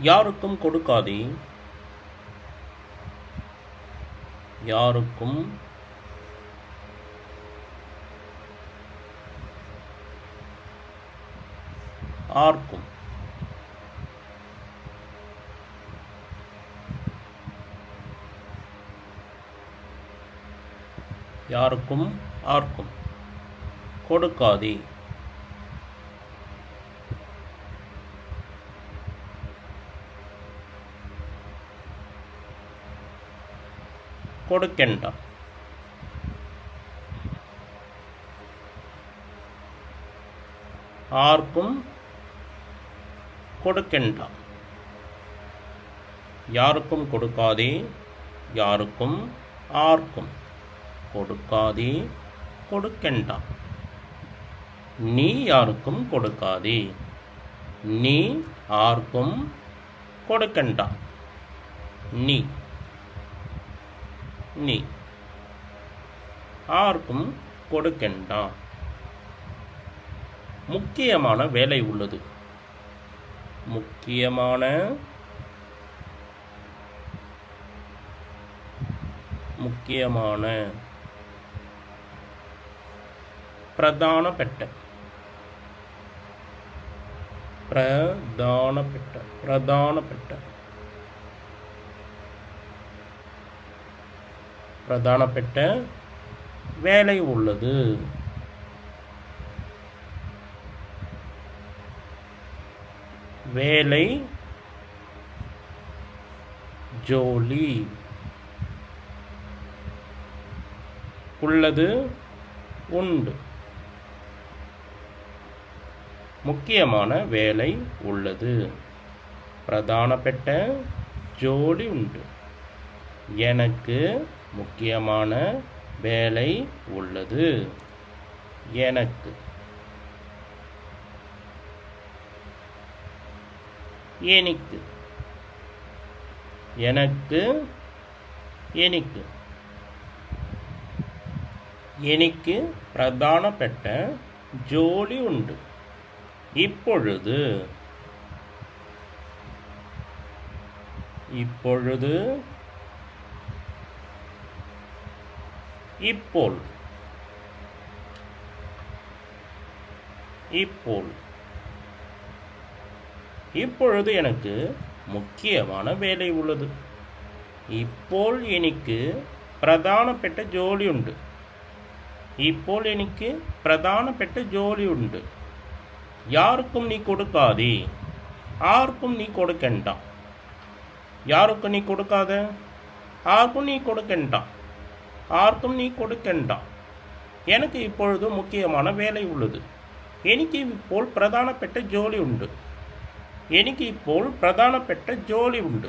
யாருக்கும் கொடுக்காதே, யாருக்கும் ஆர்க்கும், யாருக்கும் ஆர்க்கும் கொடுக்காதே, கொடுக்கெண்ட, ஆர்க்கும் கொடுக்கெண்ட, யாருக்கும் கொடுக்காதே, யாருக்கும் ஆர்க்கும் கொடுக்காதே, கொடுக்கெண்ட, நீ யாருக்கும் கொடுக்காதே, நீ ஆர்க்கும் கொடுக்கெண்ட, நீ நீ ஆர்க்கும் கொடுக்கெண்டா. முக்கியமான வேலை உள்ளது, முக்கியமான முக்கியமான பிரதானப்பட்ட பிரதானப்பட்ட பிரதானப்பட்ட பிரதானப்பட்ட வேலை உள்ளது, வேலை ஜோலி உள்ளது உண்டு, முக்கியமான வேலை உள்ளது, பிரதானப்பட்ட ஜோலி உண்டு, எனக்கு முக்கியமான வேலை உள்ளது, எனக்கு எனக்கு எனக்கு எனக்கு எனக்கு பிரதானப்பட்ட ஜோலி உண்டு, இப்பொழுது இப்பொழுது இப்போல் இப்போல் இப்பொழுது எனக்கு முக்கியமான வேலை உள்ளது, ഇപ്പോൾ എനിക്ക് പ്രധാനപ്പെട്ട ജോലിയുണ്ട്, ഇപ്പോൾ എനിക്ക് പ്രധാനപ്പെട്ട ജോലിയുണ്ട്, யாருக்கும் நீ கொடுக்காதே, ஆர்க்கும் நீ கொடுக்கണ്ട, யாருக்கும் நீ கொடுக்காத, ஆர்க்கும் நீ கொடுக்கണ്ട, ஆர்க்கும் நீ கொடுக்கണ്ട, எனக்கு இப்பொழுது முக்கியமான வேலை உள்ளது, എനിക്ക് ഇപ്പോൾ പ്രധാനപ്പെട്ട ജോലി ഉണ്ട്, എനിക്ക് ഇപ്പോൾ പ്രധാനപ്പെട്ട ജോലി ഉണ്ട്.